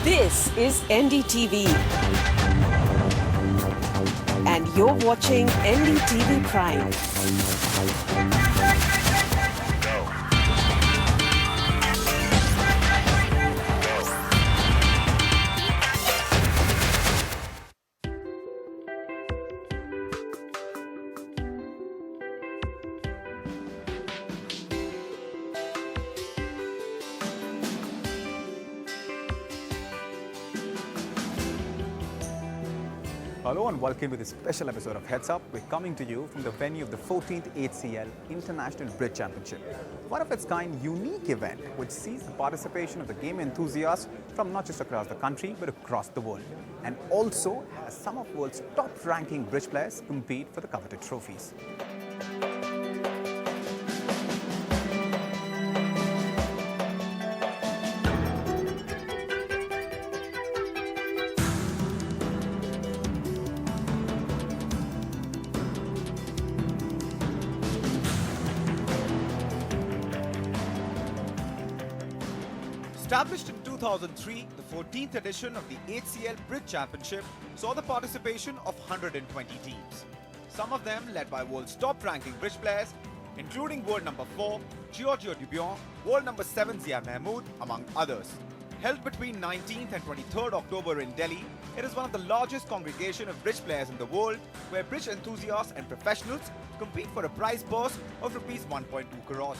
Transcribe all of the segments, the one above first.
This is NDTV. And you're watching NDTV Prime. Hello and welcome to this special episode of Heads Up. We're coming to you from the venue of the 14th HCL International Bridge Championship. One of its kind unique event which sees the participation of the game enthusiasts from not just across the country but across the world, and also has some of the world's top ranking bridge players compete for the coveted trophies. Established in 2003, the 14th edition of the HCL Bridge Championship saw the participation of 120 teams. Some of them led by world's top-ranking bridge players, including world number 4, Giorgio Duboin, world number 7, Mahmood, among others. Held between 19th and 23rd October in Delhi, it is one of the largest congregation of bridge players in the world, where bridge enthusiasts and professionals compete for a prize purse of Rs 1.2 crores.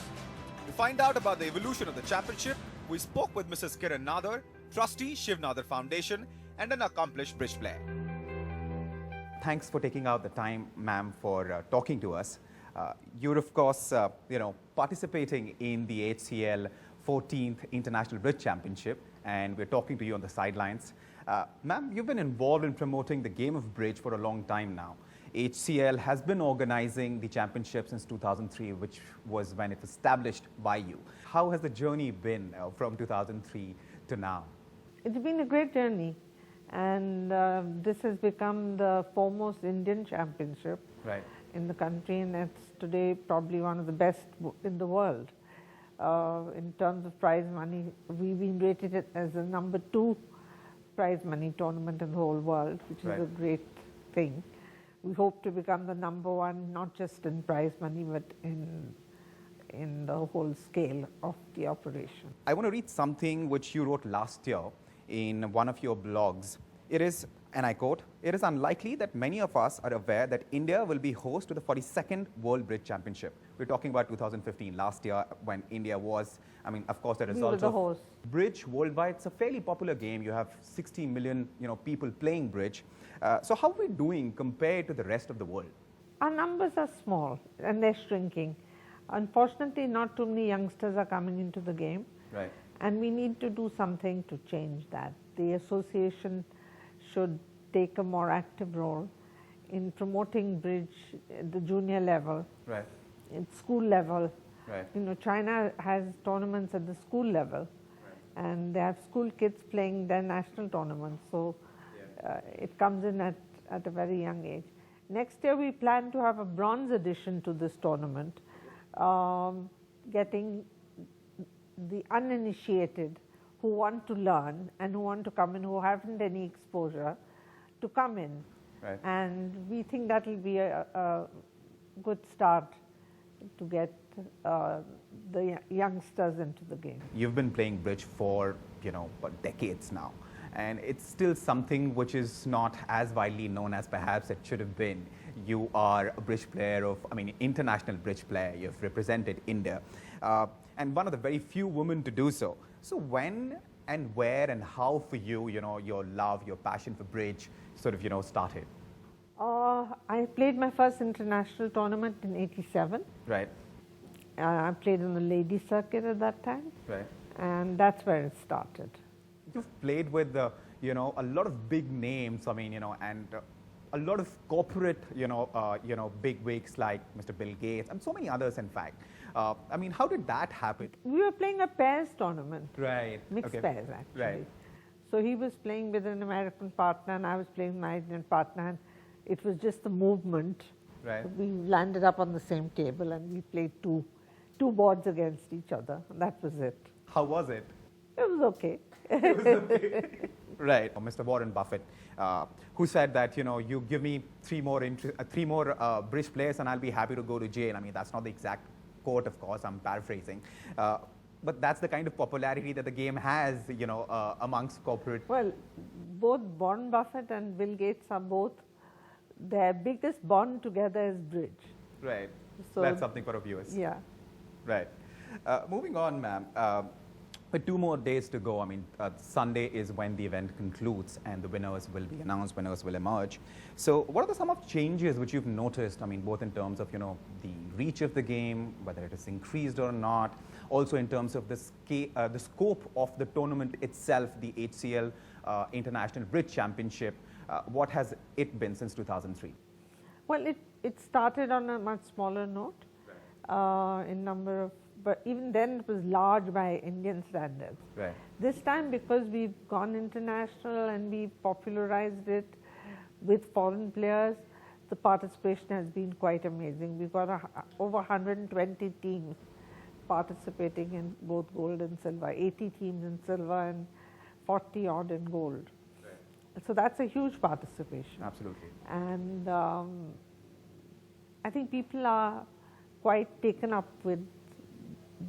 To find out about the evolution of the championship, we spoke with Mrs. Kiran Nadar, trustee, Shiv Nadar Foundation, and an accomplished bridge player. Thanks for taking out the time, ma'am, for talking to us. You're of course, participating in the HCL 14th International Bridge Championship, and we're talking to you on the sidelines. Ma'am, you've been involved in promoting the game of bridge for a long time now. HCL has been organizing the championship since 2003, which was when it was established by you. How has the journey been from 2003 to now? It's been a great journey, and this has become the foremost Indian championship in the country, and it's today probably one of the best in the world. In terms of prize money, we've been rated as the number 2 prize money tournament in the whole world, which is a great thing. We hope to become the number 1, not just in prize money, but in the whole scale of the operation. I want to read something which you wrote last year in one of your blogs. It is, and I quote, "It is unlikely that many of us are aware that India will be host to the 42nd World Bridge Championship." We're talking about 2015, last year, when India was, of course, the result the of host. Bridge worldwide. It's a fairly popular game. You have 60 million, people playing bridge. So how are we doing compared to the rest of the world? Our numbers are small and they're shrinking. Unfortunately, not too many youngsters are coming into the game. Right. And we need to do something to change that. The association should take a more active role in promoting bridge at the junior level, Right. at school level. Right. China has tournaments at the school level, and they have school kids playing their national tournaments. So it comes in at a very young age. Next year, we plan to have a bronze edition to this tournament, getting the uninitiated who want to learn and who want to come in, who haven't any exposure, to come in. Right. And we think that will be a good start to get the youngsters into the game. You've been playing bridge for, decades now. And it's still something which is not as widely known as perhaps it should have been. You are a bridge player international bridge player. You've represented India. And one of the very few women to do so. So when and where and how for you, your love, your passion for bridge sort of, started? I played my first international tournament in '87. Right. I played on the ladies circuit at that time. Right. And that's where it started. You've played with, a lot of big names, and a lot of corporate, big wigs like Mr. Bill Gates and so many others, in fact. How did that happen? We were playing a pairs tournament. Right. Mixed pairs, actually. Right. So he was playing with an American partner and I was playing with my Indian partner, and it was just the movement. Right. We landed up on the same table and we played two boards against each other. That was it. How was it? It was okay. Right. Mr. Warren Buffett, who said that, you give me three more bridge players and I'll be happy to go to jail. I mean, that's not the exact quote, of course, I'm paraphrasing. But that's the kind of popularity that the game has, amongst corporate. Well, both Warren Buffett and Bill Gates are both, their biggest bond together is bridge. Right. So that's something for our viewers. Yeah. Right. Moving on, ma'am. With 2 more days to go, I mean, Sunday is when the event concludes and the winners will be announced, winners will emerge. So what are some of changes which you've noticed, I mean, both in terms of, the reach of the game, whether it has increased or not, also in terms of the scope of the tournament itself, the HCL International Bridge Championship, what has it been since 2003? Well, it started on a much smaller note in number of, but even then it was large by Indian standards. Right. This time, because we've gone international and we popularized it with foreign players, the participation has been quite amazing. We've got over 120 teams participating in both gold and silver, 80 teams in silver and 40 odd in gold. Right. So that's a huge participation. Absolutely. And I think people are quite taken up with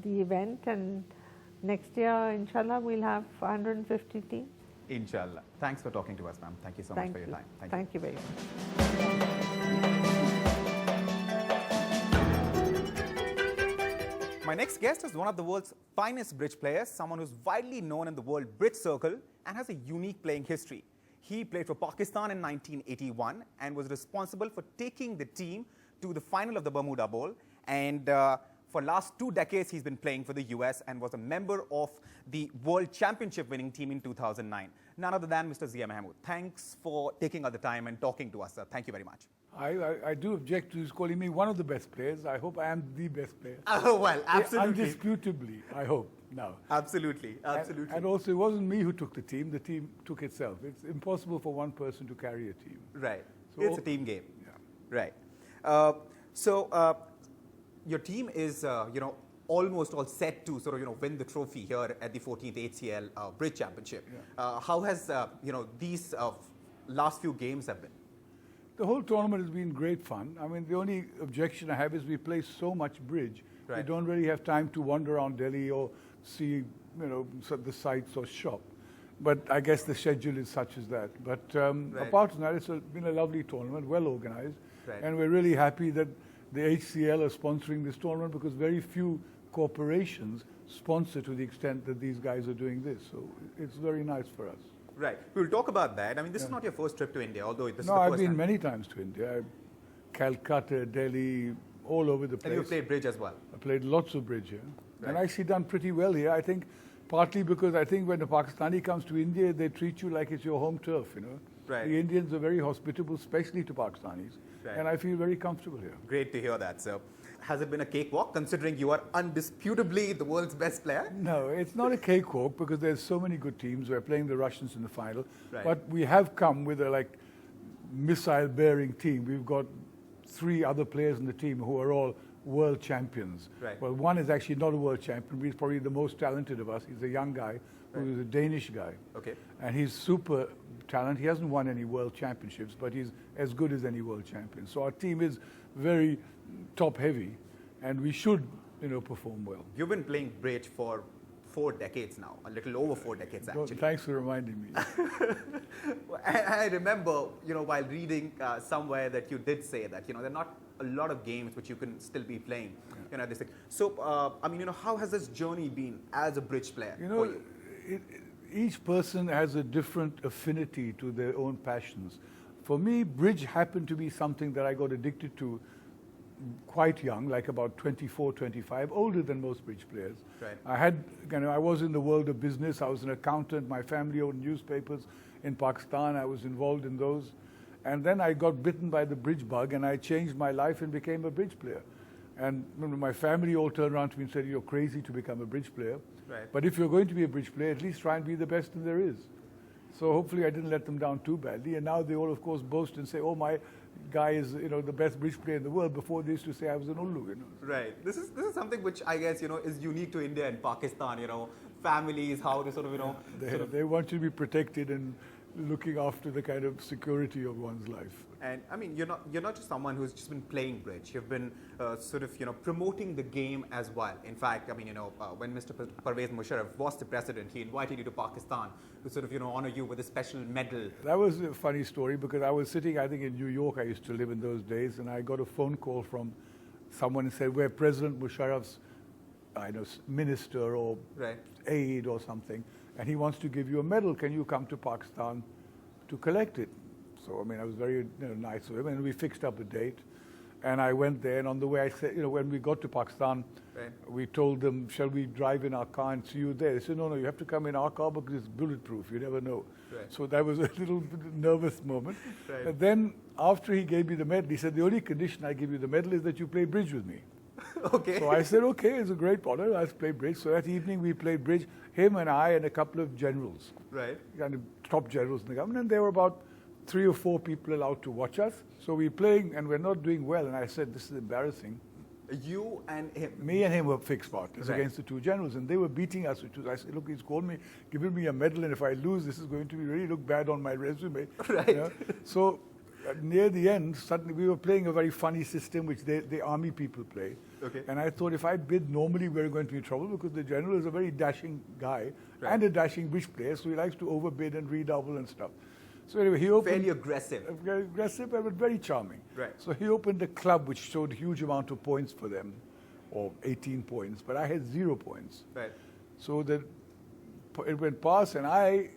the event, and next year, inshallah, we'll have 150 teams. Inshallah. Thanks for talking to us, ma'am. Thank you so much for your time. Thank you very much. My next guest is one of the world's finest bridge players, someone who's widely known in the world bridge circle and has a unique playing history. He played for Pakistan in 1981 and was responsible for taking the team to the final of the Bermuda Bowl, and for last 2 decades, he's been playing for the US and was a member of the World Championship winning team in 2009. None other than Mr. Zia Mahmood. Thanks for taking out the time and talking to us, sir. Thank you very much. I do object to his calling me one of the best players. I hope I am the best player. Oh, well, absolutely. Indisputably, I hope, now. Absolutely, absolutely. And also, it wasn't me who took the team took itself. It's impossible for one person to carry a team. Right. So, it's a team game. Yeah. Right. Your team is, almost all set to sort of, win the trophy here at the 14th HCL Bridge Championship. Yeah. How has, these last few games have been? The whole tournament has been great fun. I mean, the only objection I have is we play so much bridge. Right. We don't really have time to wander around Delhi or see, the sights or shop. But I guess the schedule is such as that. But apart from that, it's been a lovely tournament, well organized. Right. And we're really happy that the HCL are sponsoring this tournament, because very few corporations sponsor to the extent that these guys are doing this. So it's very nice for us. Right. We'll talk about that. I mean, this is not your first trip to India, although this is the No, first I've been time. many times to India. Calcutta, Delhi, all over the place. And you played bridge as well? I played lots of bridge here. Right. And actually done pretty well here. I think partly because I think when a Pakistani comes to India, they treat you like it's your home turf, Right. The Indians are very hospitable, especially to Pakistanis. Right. And I feel very comfortable here. Great to hear that, sir. Has it been a cakewalk, considering you are undisputably the world's best player? No, it's not a cakewalk, because there's so many good teams. We're playing the Russians in the final. Right. But we have come with a missile-bearing team. We've got 3 other players in the team who are all world champions. Right. Well, one is actually not a world champion, but he's probably the most talented of us. He's a young guy who is a Danish guy. Okay. And he's super talented. He hasn't won any world championships, but he's as good as any world champion. So our team is very top-heavy, and we should, perform well. You've been playing bridge for 4 decades now, a little over 4 decades, actually. Thanks for reminding me. I remember, while reading somewhere that you did say that, there are not a lot of games which you can still be playing, this thing. So, how has this journey been as a bridge player for you? Each person has a different affinity to their own passions. For me, bridge happened to be something that I got addicted to quite young, like about 24, 25, older than most bridge players. Right. I was in the world of business. I was an accountant. My family owned newspapers in Pakistan. I was involved in those. And then I got bitten by the bridge bug, and I changed my life and became a bridge player. And my family all turned around to me and said, "You're crazy to become a bridge player. Right. But if you're going to be a bridge player, at least try and be the best that there is." So hopefully I didn't let them down too badly. And now they all, of course, boast and say, "Oh, my guy is, the best bridge player in the world." Before they used to say I was an Ullu, Right. This is something which I guess, is unique to India and Pakistan, families, how they sort of, They want you to be protected and looking after the kind of security of one's life. And I mean, you're not just someone who's just been playing bridge. You've been promoting the game as well. In fact, I mean, when Mr. Pervez Musharraf was the president, he invited you to Pakistan to sort of, honor you with a special medal. That was a funny story because I was sitting, I think, in New York. I used to live in those days, and I got a phone call from someone who said, "We're President Musharraf's, minister or aide or something, and he wants to give you a medal. Can you come to Pakistan to collect it?" So, I mean, I was very nice of him, and we fixed up a date. And I went there, and on the way, I said, when we got to Pakistan, we told them, "Shall we drive in our car and see you there?" They said, "No, you have to come in our car because it's bulletproof. You never know." So that was a little nervous moment. And then, after he gave me the medal, he said, "The only condition I give you the medal is that you play bridge with me." Okay. So I said, "Okay, it's a great honor. Let's play bridge." So that evening, we played bridge, him and I and a couple of generals. Kind of top generals in the government. And there were about 3 or 4 people allowed to watch us. So we're playing, and we're not doing well. And I said, "This is embarrassing." You and him? Me and him were fixed partners against the 2 generals, and they were beating us. I said, "Look, he's called me, given me a medal, and if I lose, this is going to really look bad on my resume." So near the end, suddenly we were playing a very funny system, which the army people play. And I thought if I bid normally, we're going to be in trouble because the general is a very dashing guy and a dashing bridge player, so he likes to overbid and redouble and stuff. So anyway, he opened... Fairly aggressive. Very aggressive, but very charming. So he opened a club which showed a huge amount of points for them, or 18 points, but I had 0 points. So that it went past, and I,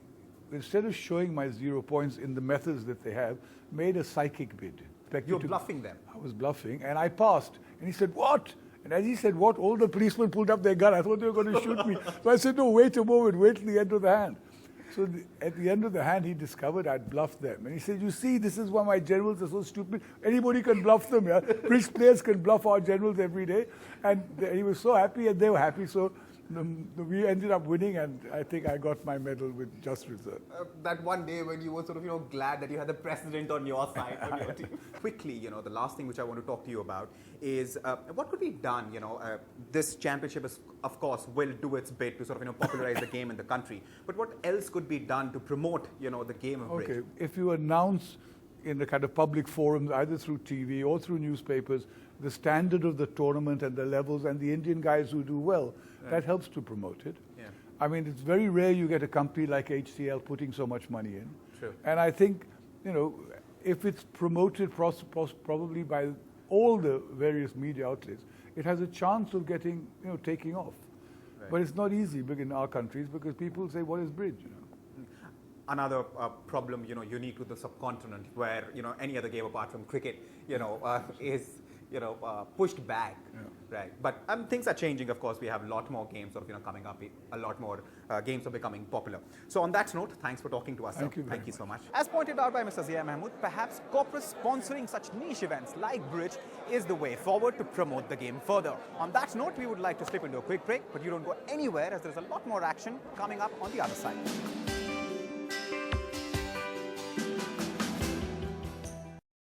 instead of showing my 0 points in the methods that they have, made a psychic bid. You're bluffing them? I was bluffing, and I passed. And he said, "What?" And as he said, "What?" all the policemen pulled up their gun. I thought they were going to shoot me. So I said, "No, wait a moment, wait till the end of the hand." So at the end of the hand, he discovered I'd bluffed them. And he said, "You see, this is why my generals are so stupid. Anybody can bluff them, yeah? Bridge players can bluff our generals every day." And he was so happy, and they were happy. So we ended up winning, and I think I got my medal with just reserve. That one day when you were sort of, glad that you had the president on your side, on your team. Quickly, the last thing which I want to talk to you about is what could be done, this championship is, of course, will do its bit to sort of, popularize the game in the country. But what else could be done to promote, the game of bridge? Okay, if you announce in the kind of public forums, either through TV or through newspapers, the standard of the tournament and the levels and the Indian guys who do well, that helps to promote it. I mean, it's very rare you get a company like HCL putting so much money in. And I think, if it's promoted probably by all the various media outlets, it has a chance of getting, taking off. But it's not easy in our countries because people say, "What is bridge?" Another problem, unique to the subcontinent, where any other game apart from cricket, is pushed back, But things are changing. Of course, we have a lot more games coming up. A lot more games are becoming popular. So on that note, thanks for talking to us. Thank you so much. As pointed out by Mr. Zia Mahmood, perhaps corporate sponsoring such niche events like bridge is the way forward to promote the game further. On that note, we would like to slip into a quick break, but you don't go anywhere as there's a lot more action coming up on the other side.